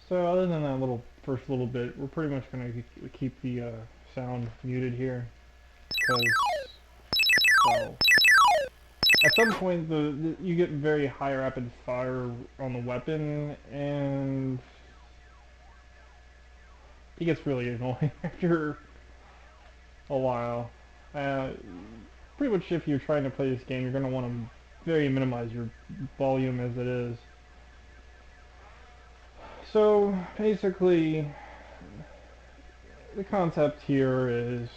So other than that little first little bit, we're pretty much going to keep the sound muted here, because, well, at some point you get very high rapid fire on the weapon, and it gets really annoying after a while. Uh, Pretty much if you're trying to play this game, you're going to want to very minimize your volume as it is. So basically, the concept here is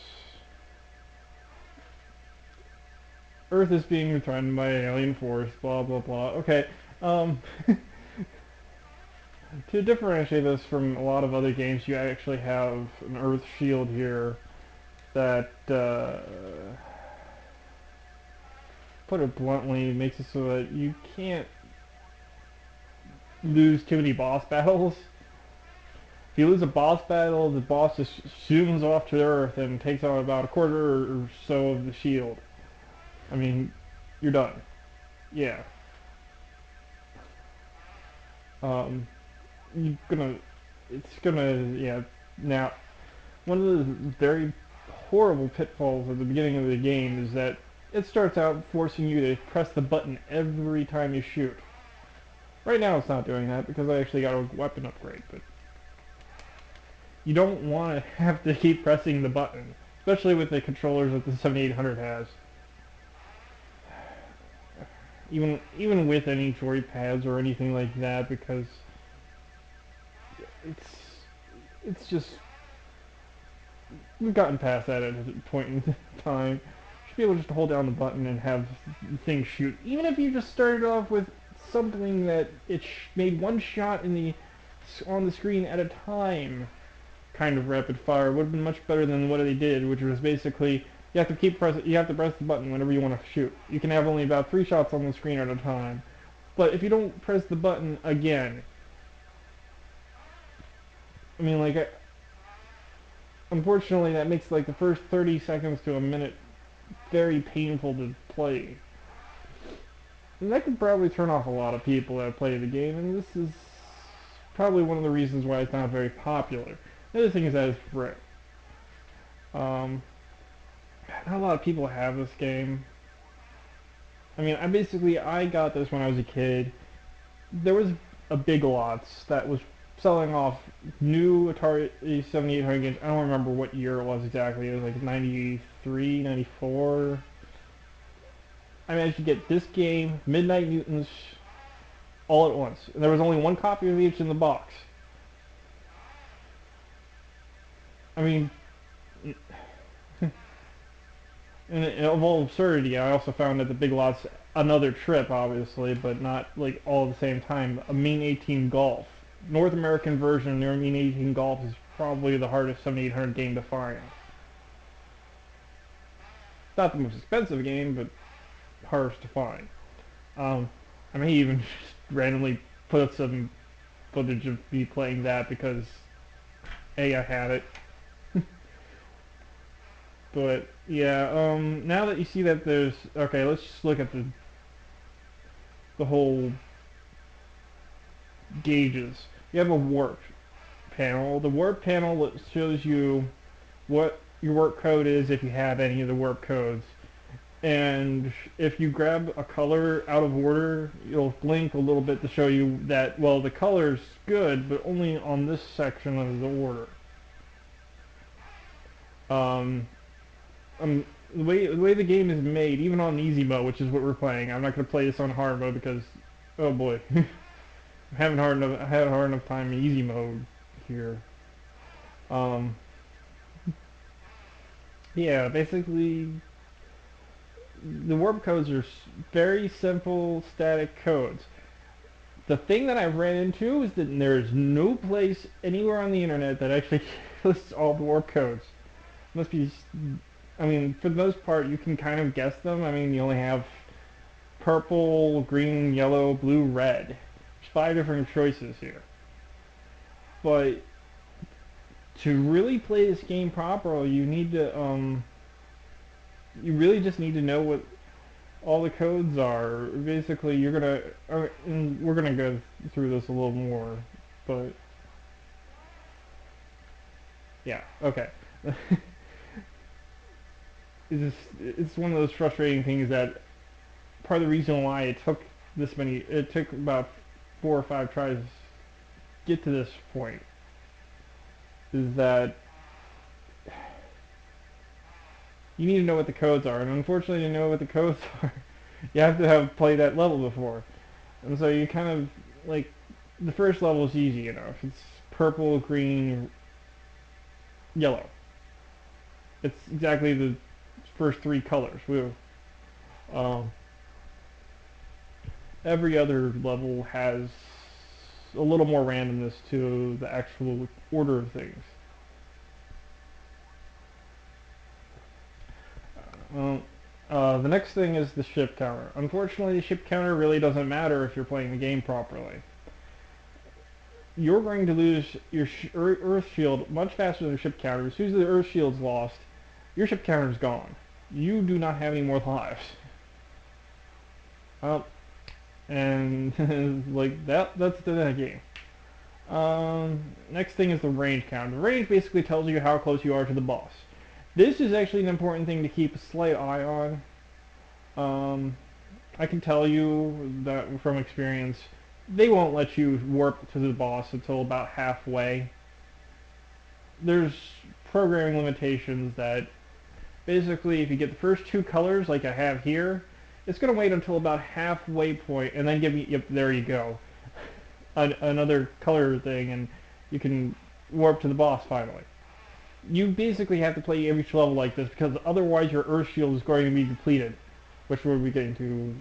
Earth is being threatened by an alien force, blah blah blah. Okay, um, to differentiate this from a lot of other games, you actually have an Earth shield here that, put it bluntly, makes it so that you can't lose too many boss battles. If you lose a boss battle, the boss just zooms off to Earth and takes out about a quarter or so of the shield. I mean, you're done. Yeah. Um, you're gonna, it's gonna, yeah. Now, one of the very horrible pitfalls at the beginning of the game is that it starts out forcing you to press the button every time you shoot. Right now it's not doing that because I actually got a weapon upgrade, but you don't want to have to keep pressing the button, especially with the controllers that the 7800 has. Even with any joypads or anything like that, because it's it's just, we've gotten past that at a point in time. You should be able just to hold down the button and have things shoot. Even if you just started off with something that made one shot on the screen at a time, kind of rapid fire would have been much better than what they did, which was basically you have to press the button whenever you want to shoot. You can have only about 3 shots on the screen at a time. But if you don't press the button again, I mean, like, unfortunately that makes like the first 30 seconds to a minute very painful to play. And that could probably turn off a lot of people that play the game, and this is probably one of the reasons why it's not very popular. The other thing is that it's free. Um, Not a lot of people have this game. I mean, I got this when I was a kid. There was a Big Lots that was selling off new Atari 7800 games. I don't remember what year it was exactly. It was like 93, 94. I managed to get this game, Midnight Mutants, all at once. And there was only one copy of each in the box. I mean, of all absurdity, I also found that the Big Lots, another trip, obviously, but not like all at the same time, a Mean 18 Golf. North American version of their Mean 18 Golf is probably the hardest 7800 game to find. Not the most expensive game, but hardest to find. I may even just randomly put up some footage of me playing that because A, I had it. But yeah, now that you see that there's, okay, let's just look at the whole gauges. You have a warp panel. The warp panel shows you what your warp code is if you have any of the warp codes. And if you grab a color out of order, it'll blink a little bit to show you that, well, the color's good, but only on this section of the order. Um, the way the game is made, even on easy mode, which is what we're playing. I'm not going to play this on hard mode because, oh boy, I haven't had a hard enough time in easy mode here. Um, yeah, basically, the warp codes are very simple static codes. The thing that I've ran into is that there's no place anywhere on the internet that actually lists all the warp codes. Must be, I mean, for the most part, you can kind of guess them. I mean, you only have purple, green, yellow, blue, red. There's 5 different choices here. But To really play this game properly, you really just need to know what all the codes are. Basically, and we're gonna go through this a little more, but yeah, okay. It's one of those frustrating things that part of the reason why it took about 4 or 5 tries to get to this point is that you need to know what the codes are, and unfortunately, to know what the codes are, you have to have played that level before. And so you kind of like the first level is easy enough. It's purple, green, yellow. It's exactly the first 3 colors. Um, every other level has a little more randomness to the actual order of things. Well, the next thing is the ship counter. Unfortunately, the ship counter really doesn't matter if you're playing the game properly. You're going to lose your Earth shield much faster than the ship counter. As soon as the Earth shield's lost, your ship counter is gone. You do not have any more lives. Well, and like that's the game. Next thing is the range counter. The range basically tells you how close you are to the boss. This is actually an important thing to keep a slight eye on. Um, I can tell you that from experience, they won't let you warp to the boss until about halfway. There's programming limitations that basically if you get the first 2 colors like I have here, it's going to wait until about halfway point and then give you, yep, there you go. Another color thing and you can warp to the boss finally. You basically have to play every level like this because otherwise your Earth Shield is going to be depleted, which we'll be getting to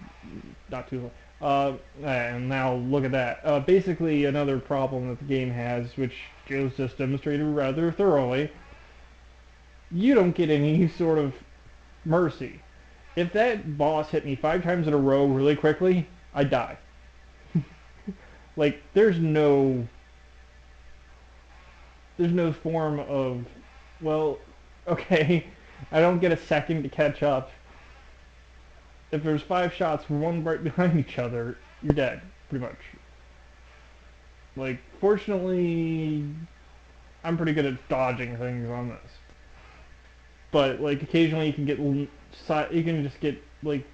not too long. And now look at that. Basically, another problem that the game has, which Joe's just demonstrated rather thoroughly, you don't get any sort of mercy. If that boss hit me 5 times in a row really quickly, I die. Like, there's no form of, well, okay, I don't get a second to catch up. If there's 5 shots, one right behind each other, you're dead, pretty much. Like, fortunately, I'm pretty good at dodging things on this. But like, occasionally you can just get like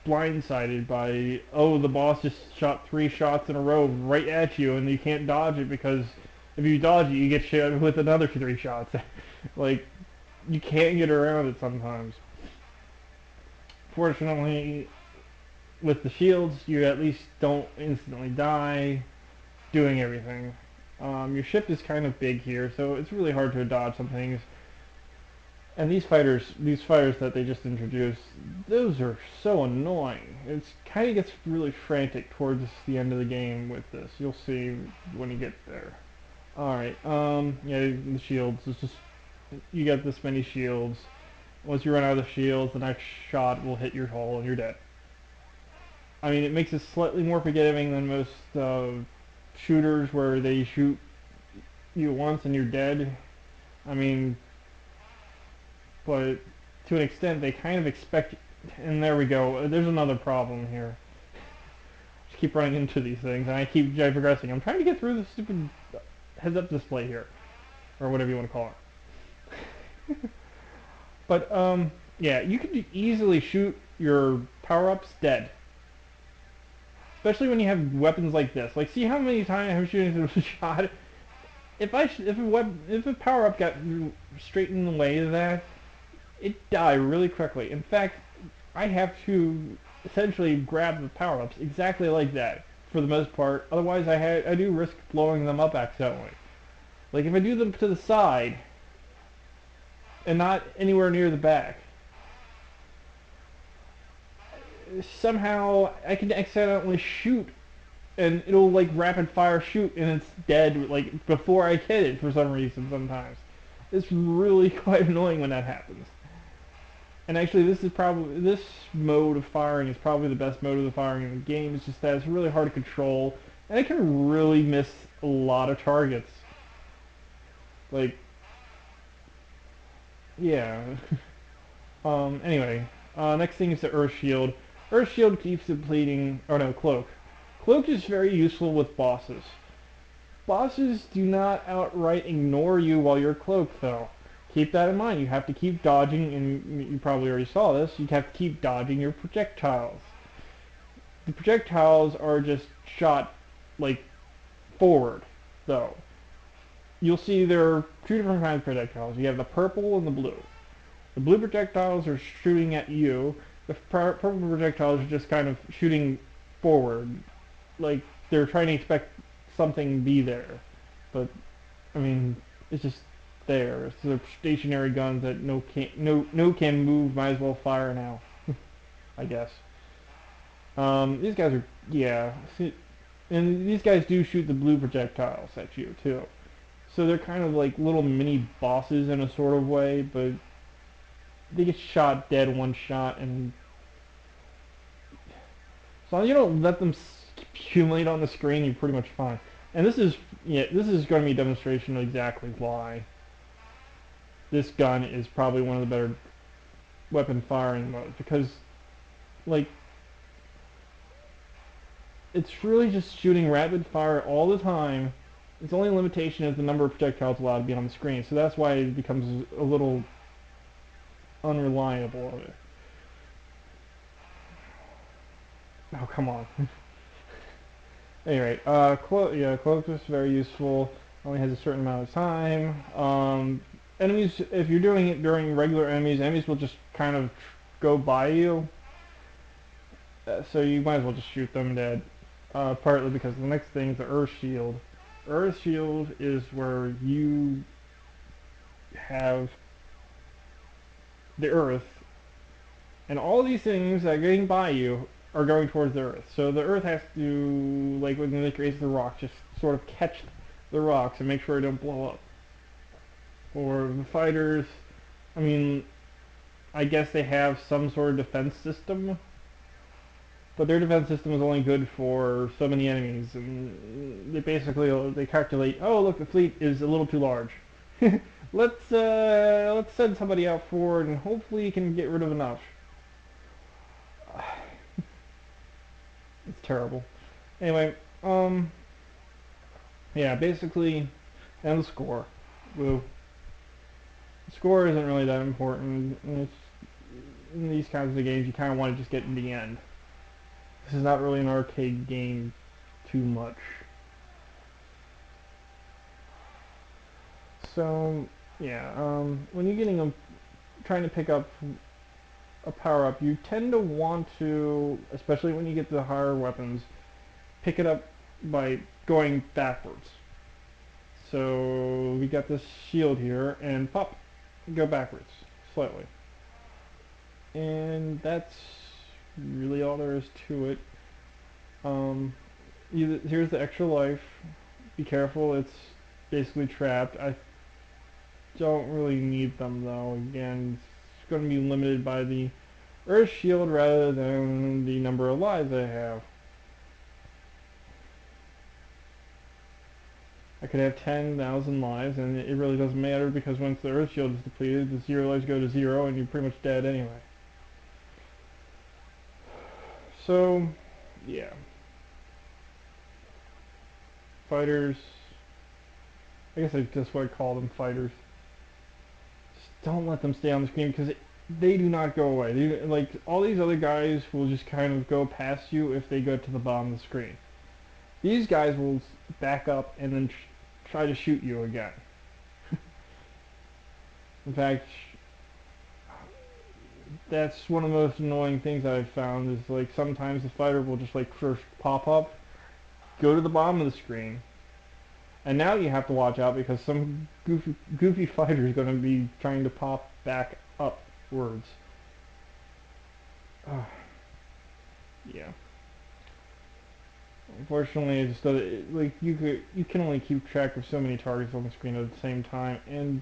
blindsided by, oh, the boss just shot 3 shots in a row right at you, and you can't dodge it because if you dodge it, you get shot with another 3 shots. Like, you can't get around it sometimes. Fortunately, with the shields, you at least don't instantly die doing everything. Your ship is kind of big here, so it's really hard to dodge some things. And these fighters that they just introduced, those are so annoying. It kind of gets really frantic towards the end of the game with this. You'll see when you get there. Alright, yeah, the shields. It's just, you get this many shields. Once you run out of the shields, the next shot will hit your hull and you're dead. I mean, it makes it slightly more forgiving than most shooters where they shoot you once and you're dead. I mean, but to an extent, they kind of expect. And there we go. There's another problem here. Just keep running into these things, and I keep progressing. I'm trying to get through the stupid heads-up display here, or whatever you want to call it. But yeah, you could easily shoot your power-ups dead, especially when you have weapons like this. Like, see how many times I'm shooting through a shot. If a power-up got straight in the way of that, it died really quickly. In fact, I have to essentially grab the power-ups exactly like that for the most part. Otherwise, I do risk blowing them up accidentally. Like if I do them to the side and not anywhere near the back, somehow I can accidentally shoot and it'll like rapid fire shoot and it's dead like before I hit it for some reason sometimes. It's really quite annoying when that happens. And actually, this mode of firing is probably the best mode of the firing in the game. It's just that it's really hard to control, and it can really miss a lot of targets. Like, Yeah. Anyway, next thing is the Earth Shield. Earth Shield keeps depleting. Oh no, Cloak. Cloak is very useful with bosses. Bosses do not outright ignore you while you're cloaked, though. Keep that in mind. You have to keep dodging, and you probably already saw this. You have to keep dodging your projectiles. The projectiles are just shot like forward, though. You'll see there are two different kinds of projectiles. You have the purple and the blue. The blue projectiles are shooting at you. The purple projectiles are just kind of shooting forward, like they're trying to expect something to be there. But I mean, it's just there. It's the stationary guns that no can move. Might as well fire now, I guess. These guys are yeah, see, and these guys do shoot the blue projectiles at you too. So they're kind of like little mini bosses in a sort of way, but they get shot dead one shot, and as long as you don't let them accumulate on the screen, you're pretty much fine. And this is yeah, this is going to be a demonstration of exactly why this gun is probably one of the better weapon firing modes because like it's really just shooting rapid fire all the time. Its only limitation is the number of projectiles allowed to be on the screen, so that's why it becomes a little unreliable of it. Oh come on. Anyway, cloak is very useful. Only has a certain amount of time. Enemies, if you're doing it during regular enemies, enemies will just kind of go by you. So you might as well just shoot them dead. Partly because the next thing is the Earth Shield. Earth Shield is where you have the Earth, and all these things that are getting by you are going towards the Earth. So the Earth has to, like when it creates the rocks, just sort of catch the rocks and make sure they don't blow up. Or the fighters, I mean, I guess they have some sort of defense system, but their defense system is only good for so many enemies, and they basically they calculate, oh look, the fleet is a little too large. Let's send somebody out forward, and hopefully you can get rid of enough. It's terrible. Anyway, yeah, basically, and the score. Woo. The score isn't really that important. In these kinds of games, you kind of want to just get in the end. This is not really an arcade game too much. So, yeah, when you're getting trying to pick up a power up, you tend to want to, especially when you get the higher weapons, pick it up by going backwards. So we got this shield here, and pop, go backwards slightly, and that's really all there is to it. Um, here's the extra life. Be careful, it's basically trapped. I don't really need them though. Again, it's going to be limited by the Earth Shield rather than the number of lives I have. I could have 10,000 lives, and it really doesn't matter because once the Earth Shield is depleted, the 0 lives go to 0, and you're pretty much dead anyway. So, yeah. Fighters. I guess that's what I call them, fighters. Just don't let them stay on the screen because they do not go away. Like, all these other guys will just kind of go past you if they go to the bottom of the screen. These guys will back up and then try to shoot you again. In fact, that's one of the most annoying things I've found is like sometimes the fighter will just like first pop up, go to the bottom of the screen, and now you have to watch out because some goofy fighter is going to be trying to pop back upwards. Uh, yeah. Unfortunately, it's just like you can only keep track of so many targets on the screen at the same time, and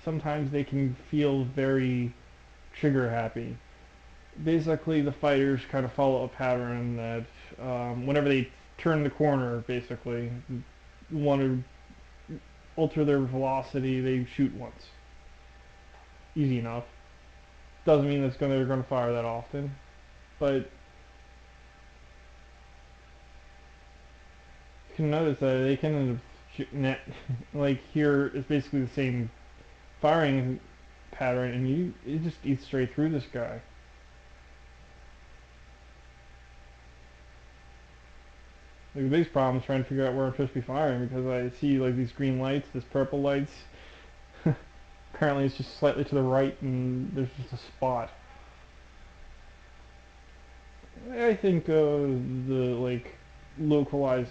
sometimes they can feel very trigger happy. Basically, the fighters kind of follow a pattern that whenever they turn the corner, basically want to alter their velocity, they shoot once. easy enough. Doesn't mean they're going to fire that often, but you can notice that they can end up like here it's basically the same firing pattern, and it just eats straight through this guy. Like the biggest problem is trying to figure out where I'm supposed to be firing because I see like these green lights, this purple lights. Apparently it's just slightly to the right and there's just a spot. I think the like localized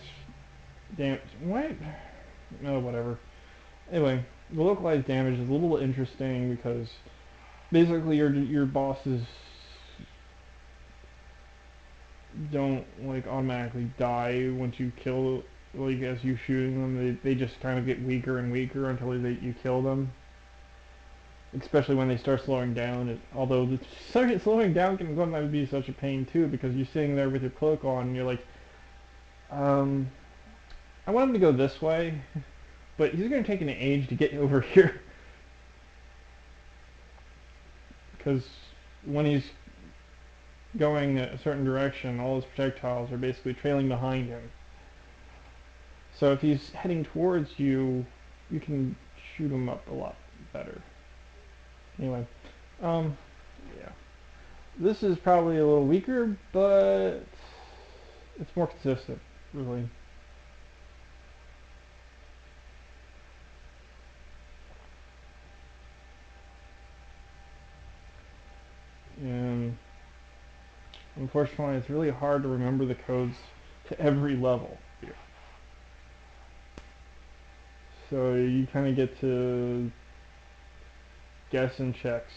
damage. What? No, whatever. Anyway, the localized damage is a little interesting because basically your bosses don't like automatically die once you kill like as you shooting them. They just kind of get weaker and weaker until you kill them. Especially when they start slowing down. Although the slowing down can sometimes be such a pain too because you're sitting there with your cloak on and you're like, um, I want him to go this way, but he's going to take an age to get over here because when he's going a certain direction, all his projectiles are basically trailing behind him. So if he's heading towards you, you can shoot him up a lot better. Anyway, yeah. This is probably a little weaker, but it's more consistent, really. And unfortunately, it's really hard to remember the codes to every level here. So you kind of get to guess and checks.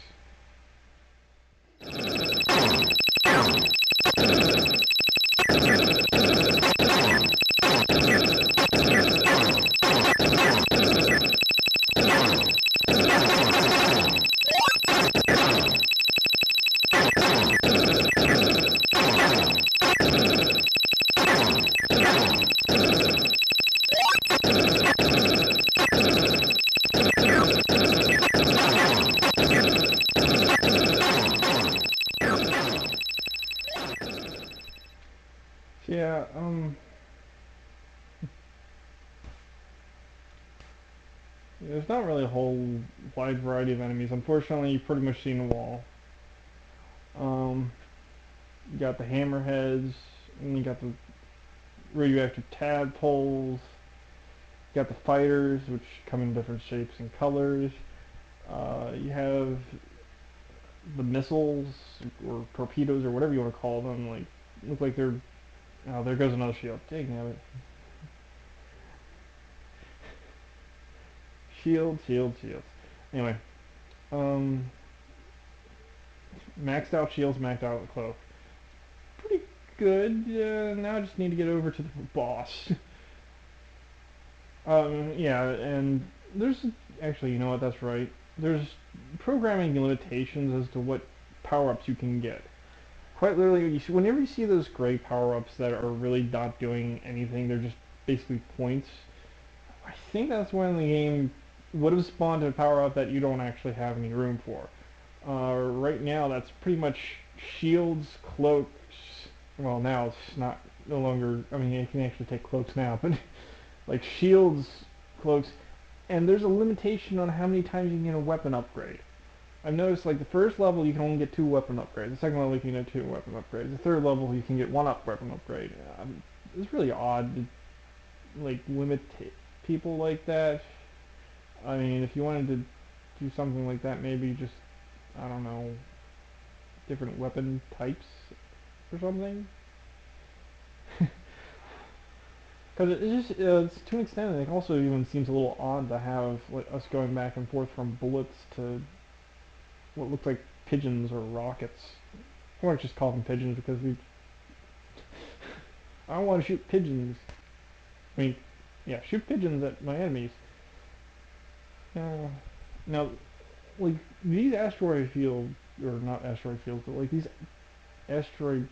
Yeah, there's not really a whole wide variety of enemies. Unfortunately, you've pretty much seen them all. Um, you got the hammerheads, and you got the radioactive tadpoles. You got the fighters, which come in different shapes and colors. You have the missiles or torpedoes or whatever you want to call them. Like look like they're. Oh, there goes another shield. Dang it. Shield, shield, shields. Anyway, um, maxed out shields, maxed out cloak. Pretty good. Now I just need to get over to the boss. Yeah, and there's actually, you know what? That's right. There's programming limitations as to what power-ups you can get. Quite literally, whenever you see those gray power-ups that are really not doing anything, they're just basically points. I think that's when the game would have spawned a power-up that you don't actually have any room for. Right now, that's pretty much shields, cloaks. Well, now it's not no longer. I mean, you can actually take cloaks now, but like shields, cloaks, and there's a limitation on how many times you can get a weapon upgrade. I've noticed like the first level you can only get 2 weapon upgrades. The second level you can get 2 weapon upgrades. The third level you can get one weapon upgrade. It's really odd to like limit people like that. I mean, if you wanted to do something like that, maybe just I don't know, different weapon types or something. Because it's just it's, to an extent, it also even seems a little odd to have like, us going back and forth from bullets to what looks like pigeons or rockets. I want to just call them pigeons because I don't want to shoot pigeons. I mean, yeah, shoot pigeons at my enemies. Now, like these asteroid fields, or not asteroid fields, but like these asteroid,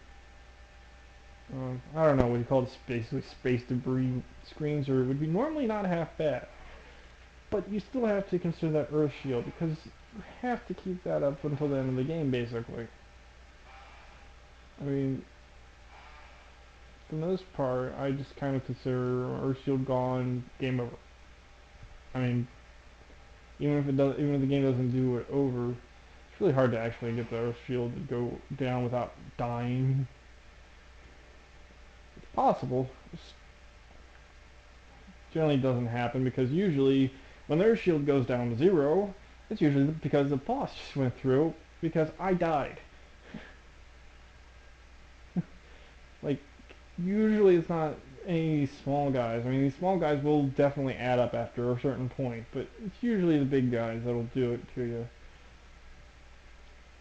I don't know what you call it, basically space debris screens, or it would be normally not half bad. But you still have to consider that Earth shield because have to keep that up until the end of the game, basically. I mean, for the most part, I just kind of consider Earth Shield gone, game over. I mean, even if the game doesn't do it over, it's really hard to actually get the Earth Shield to go down without dying. It's possible. It generally doesn't happen because usually when the Earth Shield goes down to zero, it's usually because the boss just went through because I died. Like, usually it's not any small guys. I mean, these small guys will definitely add up after a certain point, but it's usually the big guys that'll do it to you.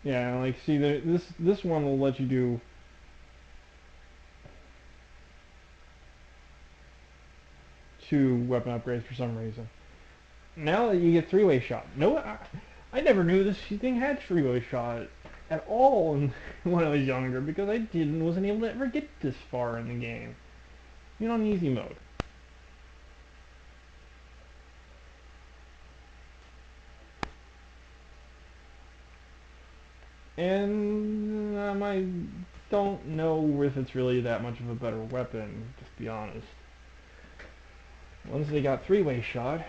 Yeah, like, see, this one will let you do 2 weapon upgrades for some reason. Now that you get three-way shot. No, I never knew this thing had three-way shot at all when I was younger because I wasn't able to ever get this far in the game. Even on easy mode. And I don't know if it's really that much of a better weapon, just to be honest. Once they got three-way shot,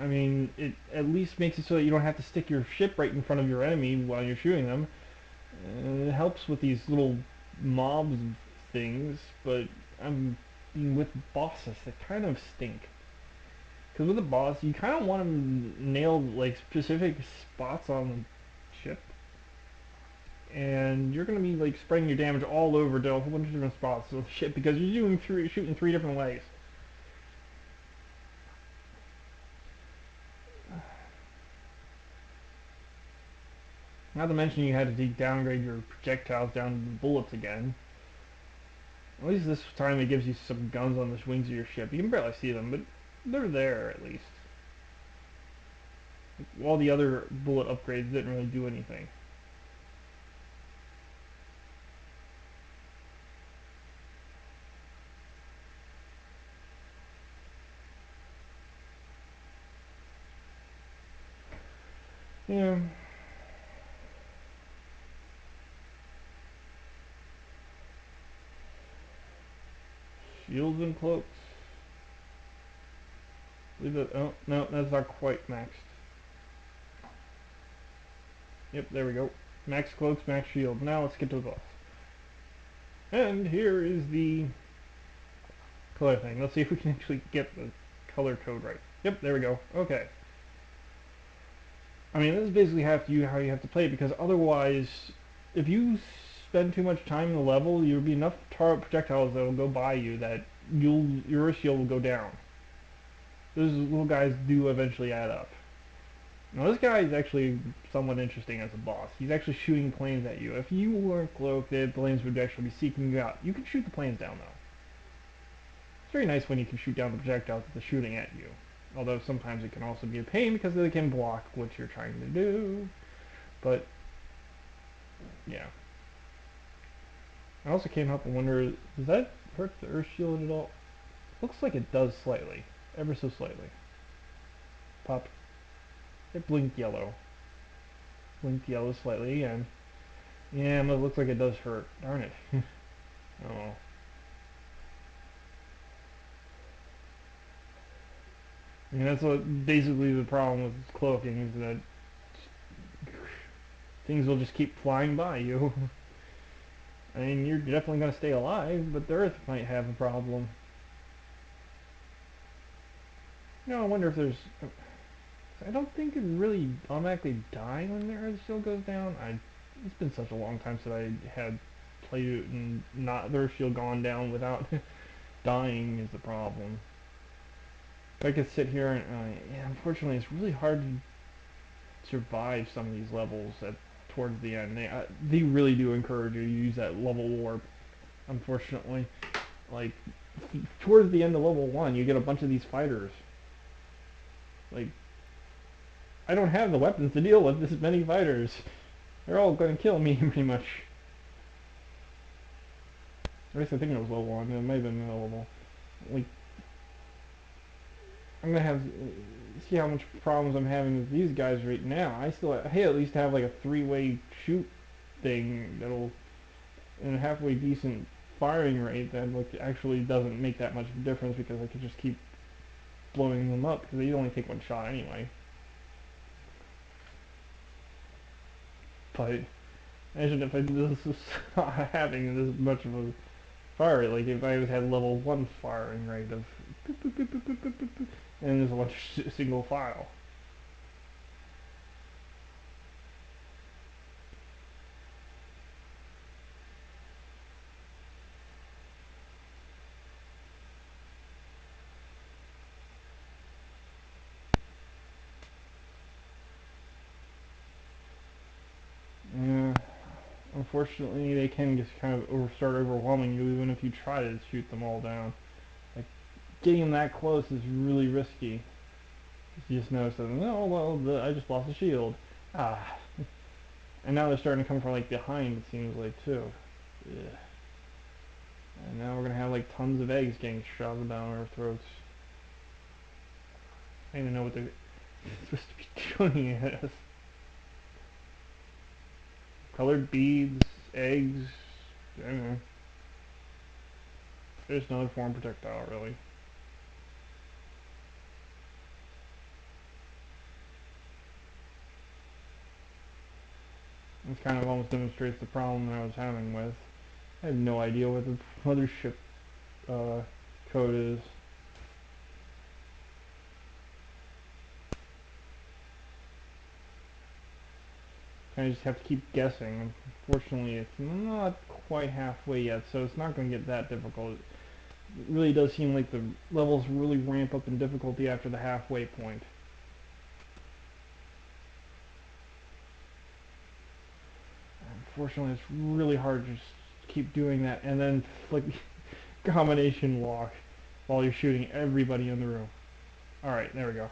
I mean, it at least makes it so that you don't have to stick your ship right in front of your enemy while you're shooting them. And it helps with these little mobs things, but I'm with bosses that kind of stink. Because with a boss, you kind of want to nail like specific spots on the ship, and you're going to be like spreading your damage all over to a whole bunch of different spots of the ship because you're shooting 3 different ways. Not to mention you had to downgrade your projectiles down to the bullets again. At least this time it gives you some guns on the wings of your ship. You can barely see them, but they're there at least. All the other bullet upgrades didn't really do anything. Yeah. Shields and cloaks. Leave it. Oh, no, that's not quite maxed. Yep, there we go. Max cloaks, max shield. Now let's get to the boss. And here is the color thing. Let's see if we can actually get the color code right. Yep, there we go. Okay. I mean, this is basically how you have to play it because otherwise, if you spend too much time in the level, there will be enough projectiles that will go by you that your shield will go down. Those little guys do eventually add up. Now this guy is actually somewhat interesting as a boss. He's actually shooting planes at you. If you weren't cloaked, the planes would actually be seeking you out. You can shoot the planes down though. It's very nice when you can shoot down the projectiles that they're shooting at you. Although sometimes it can also be a pain because they can block what you're trying to do. But, yeah. I also can't help but wonder, does that hurt the Earth Shield at all? Looks like it does slightly. Ever so slightly. Pop. It blinked yellow. Blinked yellow slightly again. Yeah, it looks like it does hurt. Darn it. Oh. I mean, that's what basically the problem with cloaking is that things will just keep flying by you. I mean, you're definitely going to stay alive, but the Earth might have a problem. You know, I wonder if there's... I don't think it really automatically die when the Earth shield goes down. It's been such a long time since I had played it and not the Earth shield gone down without dying is the problem. If I could sit here and... yeah, unfortunately, it's really hard to survive some of these levels towards the end. They really do encourage you to use that level warp, unfortunately. Like, towards the end of level 1, you get a bunch of these fighters. Like, I don't have the weapons to deal with this many fighters. They're all going to kill me, pretty much. At least I think it was level 1. It might have been level. Like, I'm gonna have see how much problems I'm having with these guys right now. I at least have like a three-way shoot thing that'll and a halfway decent firing rate that like actually doesn't make that much difference because I could just keep blowing them up because they only take one shot anyway. But imagine if this was not having this much of a fire rate. Like if I had level 1 firing rate of boop, boop, boop, boop, boop, boop, boop, boop, and there's a bunch of single file. Yeah, unfortunately, they can just kind of start overwhelming you even if you try to shoot them all down. Like getting them that close is really risky. You just notice that, oh well, I just lost a shield. Ah, and now they're starting to come from like behind. It seems like too. Yeah. And now we're gonna have like tons of eggs getting shoved down our throats. I don't even know what they're supposed to be doing it as. Colored beads, eggs, I don't know. Just another form projectile, really. This kind of almost demonstrates the problem that I was having with. I have no idea what the mothership uh, code is. I just have to keep guessing. Unfortunately, it's not quite halfway yet, so it's not going to get that difficult. It really does seem like the levels really ramp up in difficulty after the halfway point. Unfortunately, it's really hard to just keep doing that and then like combination walk while you're shooting everybody in the room. Alright, there we go.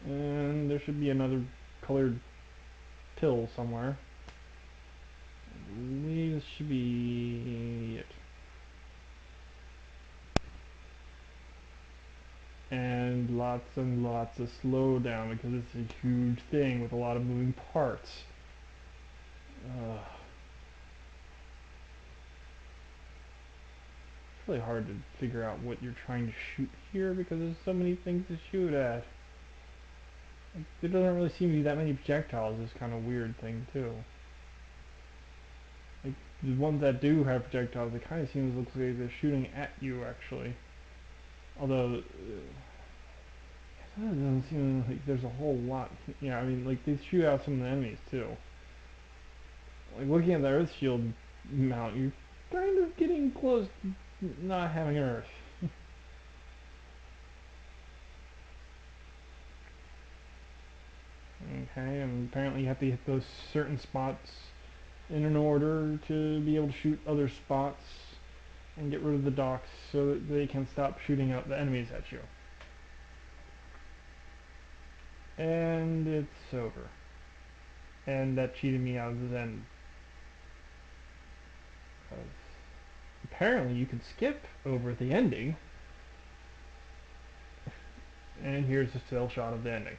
And there should be another colored pill somewhere. I believe this should be it. And lots of slowdown because it's a huge thing with a lot of moving parts. It's really hard to figure out what you're trying to shoot here because there's so many things to shoot at. Like, there doesn't really seem to be that many projectiles. This kind of weird thing too. Like the ones that do have projectiles, it kind of seems looks like they're shooting at you actually. Although it doesn't seem like there's a whole lot. Yeah, I mean like they shoot out some of the enemies too. Like looking at the Earth Shield mount, you're kind of getting close to not having Earth. Okay, and apparently you have to hit those certain spots in an order to be able to shoot other spots and get rid of the docks so that they can stop shooting out the enemies at you. And it's over. And that cheated me out of the end. Apparently you can skip over the ending. And here's a still shot of the ending.